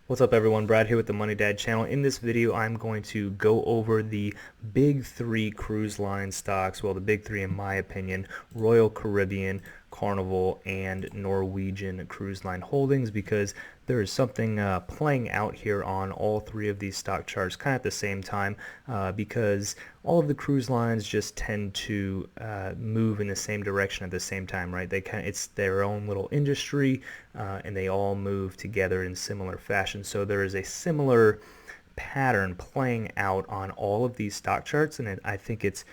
What's up everyone, Brad here with the Money Dad channel. In this video I'm going to go over the big three cruise line stocks, well the big three in my opinion, Royal Caribbean, Carnival, and Norwegian Cruise Line Holdings, because there is something playing out here on all three of these stock charts kind of at the same time, because all of the cruise lines just tend to move in the same direction at the same time, right? It's their own little industry, and they all move together in similar fashion. So there is a similar pattern playing out on all of these stock charts, and I think it's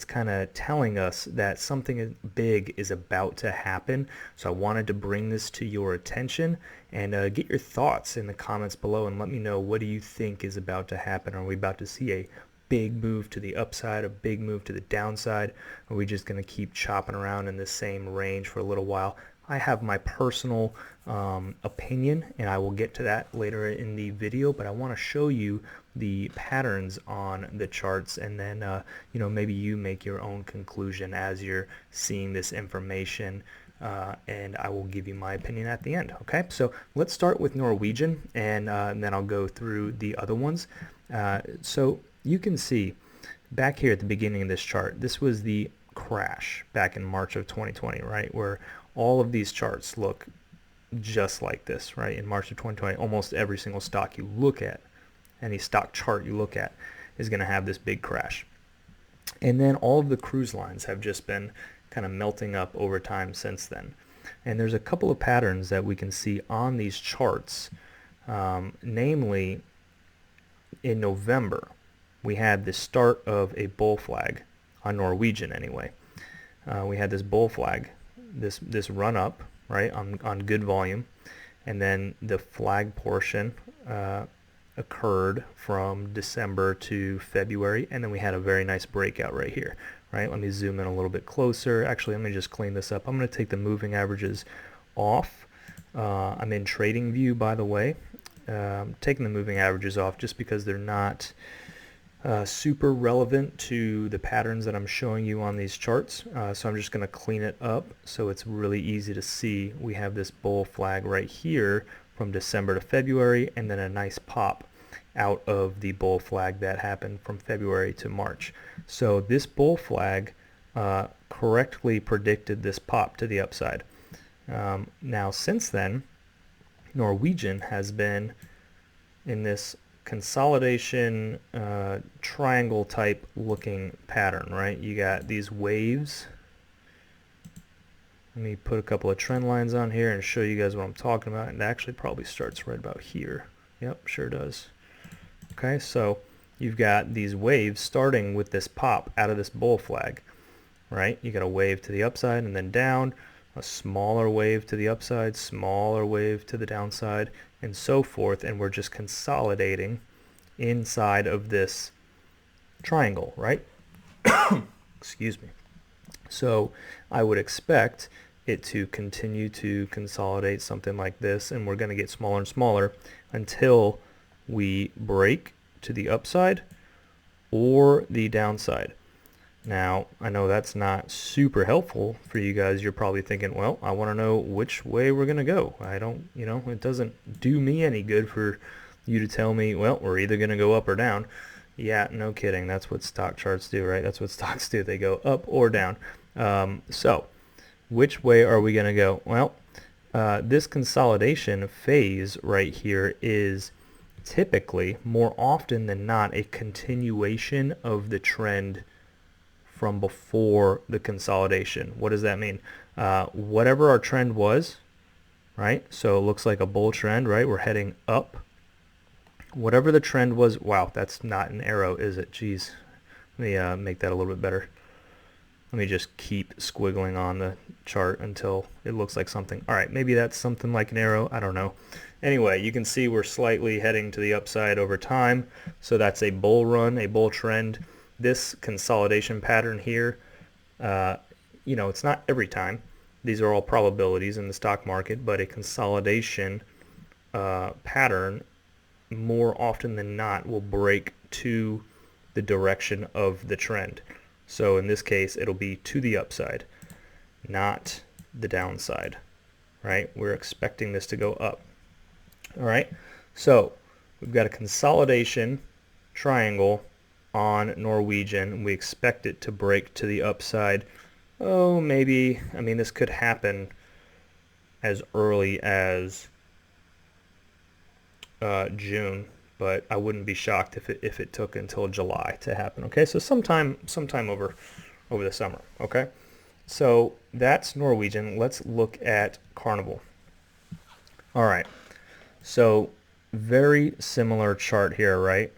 kind of telling us that something big is about to happen. So I wanted to bring this to your attention and get your thoughts in the comments below, and let me know, what do you think is about to happen? Are we about to see a big move to the upside, a big move to the downside? Or are we just going to keep chopping around in the same range for a little while? I have my personal opinion, and I will get to that later in the video, but I want to show you the patterns on the charts, and then maybe you make your own conclusion as you're seeing this information, and I will give you my opinion at the end. Okay, so let's start with Norwegian, and then I'll go through the other ones. So you can see back here at the beginning of this chart, this was the crash back in March of 2020, right, where all of these charts look just like this, right? In March of 2020, almost every single stock you look at, any stock chart you look at, is going to have this big crash. And then all of the cruise lines have just been kind of melting up over time since then. And there's a couple of patterns that we can see on these charts, namely in November we had the start of a bull flag on Norwegian anyway. We had this bull flag, this run up, right, on good volume, and then the flag portion occurred from December to February, and then we had a very nice breakout right here, right? Let me zoom in a little bit closer. Actually, let me just clean this up. I'm going to take the moving averages off. I'm in TradingView, by the way. Taking the moving averages off just because they're not super relevant to the patterns that I'm showing you on these charts. So I'm just going to clean it up so it's really easy to see. We have this bull flag right here from December to February, and then a nice pop out of the bull flag that happened from February to March. So this bull flag correctly predicted this pop to the upside. Now since then, Norwegian has been in this consolidation triangle type looking pattern, right? You got these waves. Let me put a couple of trend lines on here and show you guys what I'm talking about. And it actually probably starts right about here. Yep, sure does. Okay, so you've got these waves starting with this pop out of this bull flag, right? You got a wave to the upside and then down, a smaller wave to the upside, smaller wave to the downside, and so forth, and we're just consolidating inside of this triangle, right? Excuse me. So I would expect it to continue to consolidate something like this, and we're going to get smaller and smaller until we break to the upside or the downside. Now, I know that's not super helpful for you guys. You're probably thinking, well, I want to know which way we're going to go. I don't, it doesn't do me any good for you to tell me, well, we're either going to go up or down. Yeah, no kidding. That's what stock charts do, right? That's what stocks do. They go up or down. So, which way are we going to go? Well, this consolidation phase right here is typically, more often than not, a continuation of the trend from before the consolidation. What does that mean? Whatever our trend was, right? So it looks like a bull trend, right? We're heading up. Whatever the trend was, wow, that's not an arrow, is it? Jeez. Let me make that a little bit better. Let me just keep squiggling on the chart until it looks like something. All right, maybe that's something like an arrow. I don't know. Anyway, you can see we're slightly heading to the upside over time. So that's a bull run, a bull trend. This consolidation pattern here, it's not every time. These are all probabilities in the stock market, but a consolidation pattern more often than not will break to the direction of the trend. So in this case, it'll be to the upside, not the downside, right? We're expecting this to go up. All right, So we've got a consolidation triangle on Norwegian. We expect it to break to the upside. Oh, maybe, I mean, this could happen as early as June, but I wouldn't be shocked if it took until July to happen. Okay, so sometime over the summer. Okay, so that's Norwegian. Let's look at Carnival. All right, so very similar chart here, right?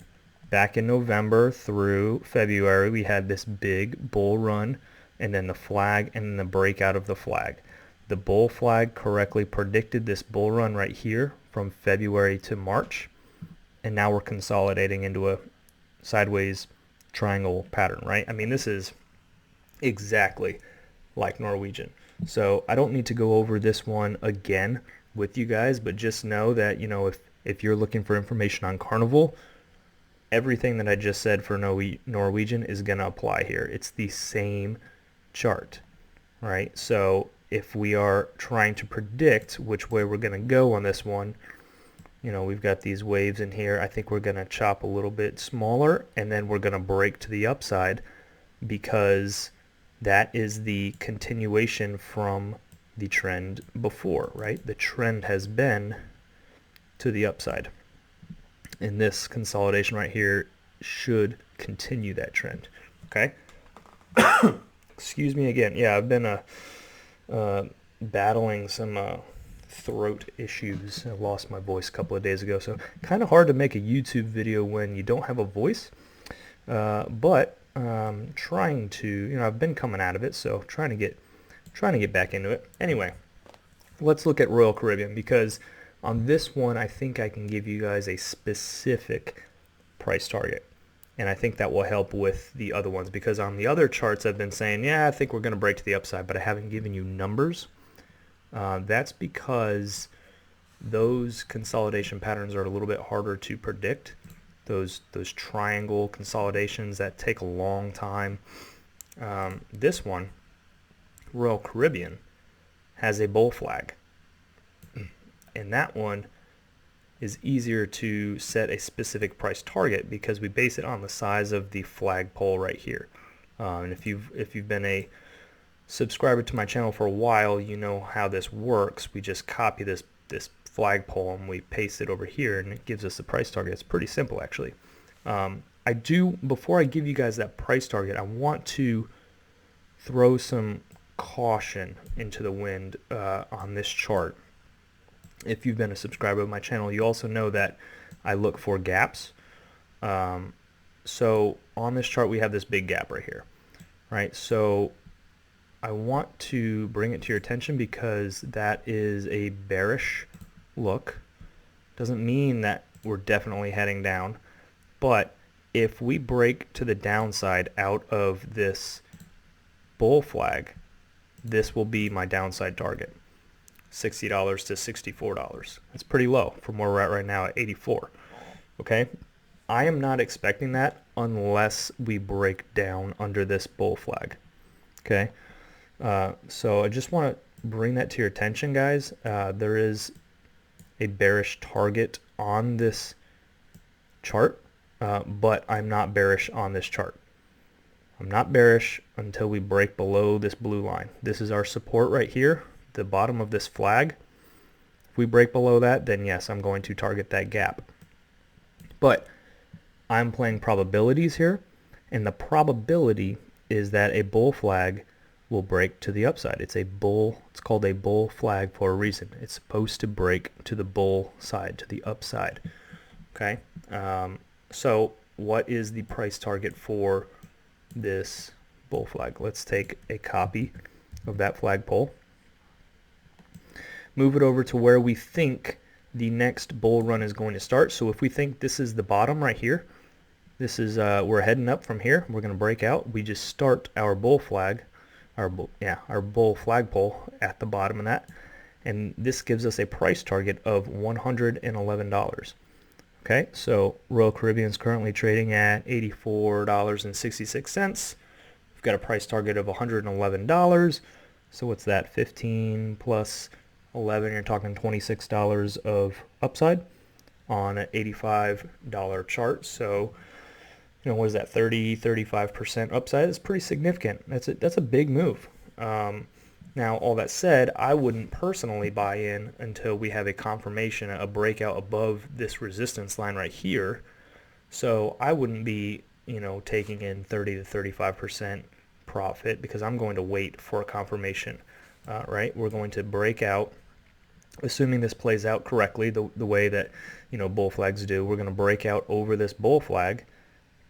Back in November through February, we had this big bull run, and then the flag, and then the breakout of the flag. The bull flag correctly predicted this bull run right here from February to March, and now we're consolidating into a sideways triangle pattern, right? I mean, this is exactly like Norwegian. So I don't need to go over this one again with you guys, but just know that, you know, if you're looking for information on Carnival, everything that I just said for Norwegian is going to apply here. It's the same chart, right? So if we are trying to predict which way we're going to go on this one, you know, we've got these waves in here. I think we're going to chop a little bit smaller, and then we're going to break to the upside, because that is the continuation from the trend before, right? The trend has been to the upside, and this consolidation right here should continue that trend. Okay. Excuse me again. Yeah, I've been battling some throat issues. I lost my voice a couple of days ago, so kind of hard to make a YouTube video when you don't have a voice. But trying to, you know, I've been coming out of it, so trying to get back into it. Anyway, let's look at Royal Caribbean, because on this one I think I can give you guys a specific price target, and I think that will help with the other ones, because on the other charts I've been saying, yeah, I think we're going to break to the upside, but I haven't given you numbers. That's because those consolidation patterns are a little bit harder to predict. Those triangle consolidations that take a long time. This one, Royal Caribbean, has a bull flag, and that one is easier to set a specific price target because we base it on the size of the flagpole right here. And if you've been a subscriber to my channel for a while, you know how this works. We just copy this flagpole and we paste it over here, and it gives us the price target. It's pretty simple, actually. Before I give you guys that price target, I want to throw some caution into the wind on this chart. If you've been a subscriber of my channel, you also know that I look for gaps. So on this chart we have this big gap right here, right? So I want to bring it to your attention because that is a bearish look. Doesn't mean that we're definitely heading down, but if we break to the downside out of this bull flag, this will be my downside target. $60 to $64. That's pretty low from where we're at right now at 84. Okay, I am not expecting that unless we break down under this bull flag. Okay, so I just want to bring that to your attention, guys. There is a bearish target on this chart, but I'm not bearish on this chart. I'm not bearish until we break below this blue line. This is our support right here, the bottom of this flag. If we break below that, then yes, I'm going to target that gap. But I'm playing probabilities here, and the probability is that a bull flag will break to the upside. It's called a bull flag for a reason. It's supposed to break to the bull side, to the upside. Okay, so what is the price target for this bull flag? Let's take a copy of that flagpole, move it over to where we think the next bull run is going to start. So if we think this is the bottom right here, this is we're heading up from here, we're going to break out, we just start our bull flag, our bull flagpole at the bottom of that, and this gives us a price target of $111. Okay, so Royal Caribbean is currently trading at $84.66. We've got a price target of $111. So what's that? 15 plus 11, you're talking $26 of upside on an $85 chart. So, what is that, 35% upside? It's pretty significant. That's a big move. Now, all that said, I wouldn't personally buy in until we have a confirmation, a breakout above this resistance line right here. So I wouldn't be, taking in 30 to 35% profit, because I'm going to wait for a confirmation, right? We're going to break out, assuming this plays out correctly, the way that, bull flags do. We're going to break out over this bull flag.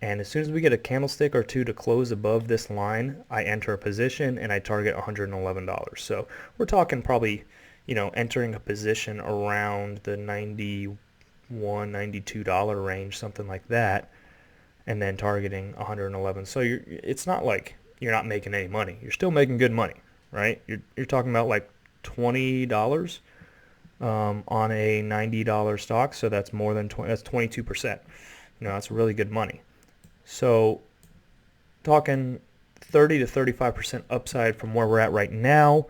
And as soon as we get a candlestick or two to close above this line, I enter a position and I target $111. So we're talking probably, entering a position around the $91, $92 range, something like that, and then targeting 111. So it's not like you're not making any money. You're still making good money, right? You're talking about like $20 on a $90 stock. So that's more than 20. That's 22%. That's really good money. So talking 30 to 35% upside from where we're at right now,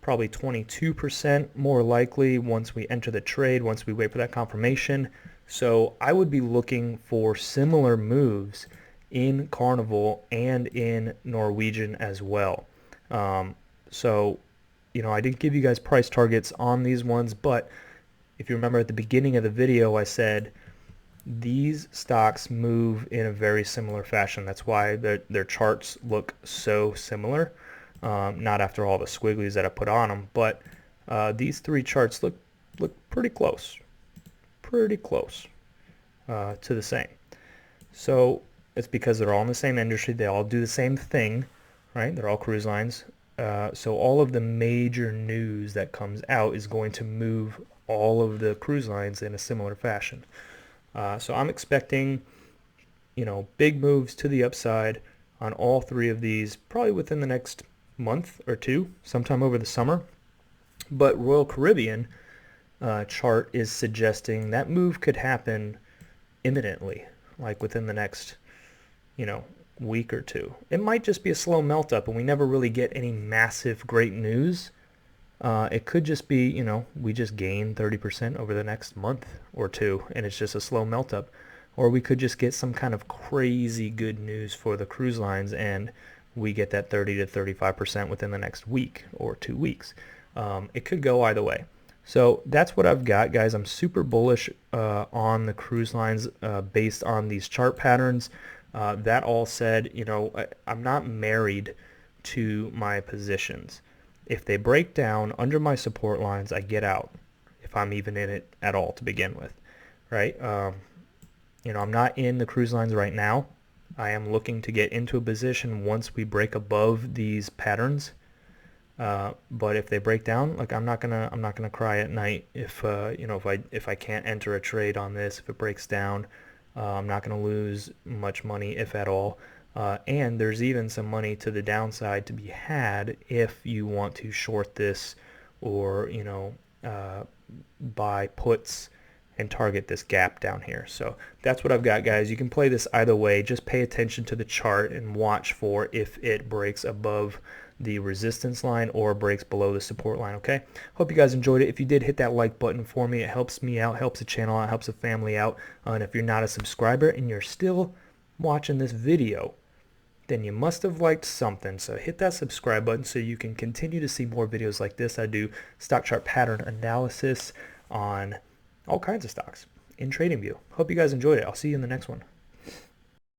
probably 22% more likely once we enter the trade, once we wait for that confirmation. So I would be looking for similar moves in Carnival and in Norwegian as well. So, I didn't give you guys price targets on these ones, but if you remember at the beginning of the video, I said these stocks move in a very similar fashion. That's why their charts look so similar. Not after all the squigglies that I put on them, but these three charts look pretty close to the same. So it's because they're all in the same industry. They all do the same thing, right? They're all cruise lines. So all of the major news that comes out is going to move all of the cruise lines in a similar fashion. So I'm expecting, big moves to the upside on all three of these, probably within the next month or two, sometime over the summer. But Royal Caribbean chart is suggesting that move could happen imminently, like within the next, week or two. It might just be a slow melt up and we never really get any massive great news. It could just be, we just gain 30% over the next month or two and it's just a slow melt up. Or we could just get some kind of crazy good news for the cruise lines and we get that 30 to 35% within the next week or 2 weeks. It could go either way. So that's what I've got, guys. I'm super bullish on the cruise lines based on these chart patterns. That all said, I'm not married to my positions. If they break down under my support lines, I get out, if I'm even in it at all to begin with, right? I'm not in the cruise lines right now. I am looking to get into a position once we break above these patterns. But if they break down, like I'm not gonna cry at night if if I can't enter a trade on this. If it breaks down, I'm not gonna lose much money, if at all. And there's even some money to the downside to be had if you want to short this or, buy puts and target this gap down here. So that's what I've got, guys. You can play this either way. Just pay attention to the chart and watch for if it breaks above the resistance line or breaks below the support line. Okay, hope you guys enjoyed it. If you did, hit that like button for me. It helps me out, helps the channel out, helps the family out. And if you're not a subscriber and you're still watching this video, then you must have liked something. So hit that subscribe button so you can continue to see more videos like this. I do stock chart pattern analysis on all kinds of stocks in TradingView. Hope you guys enjoyed it. I'll see you in the next one.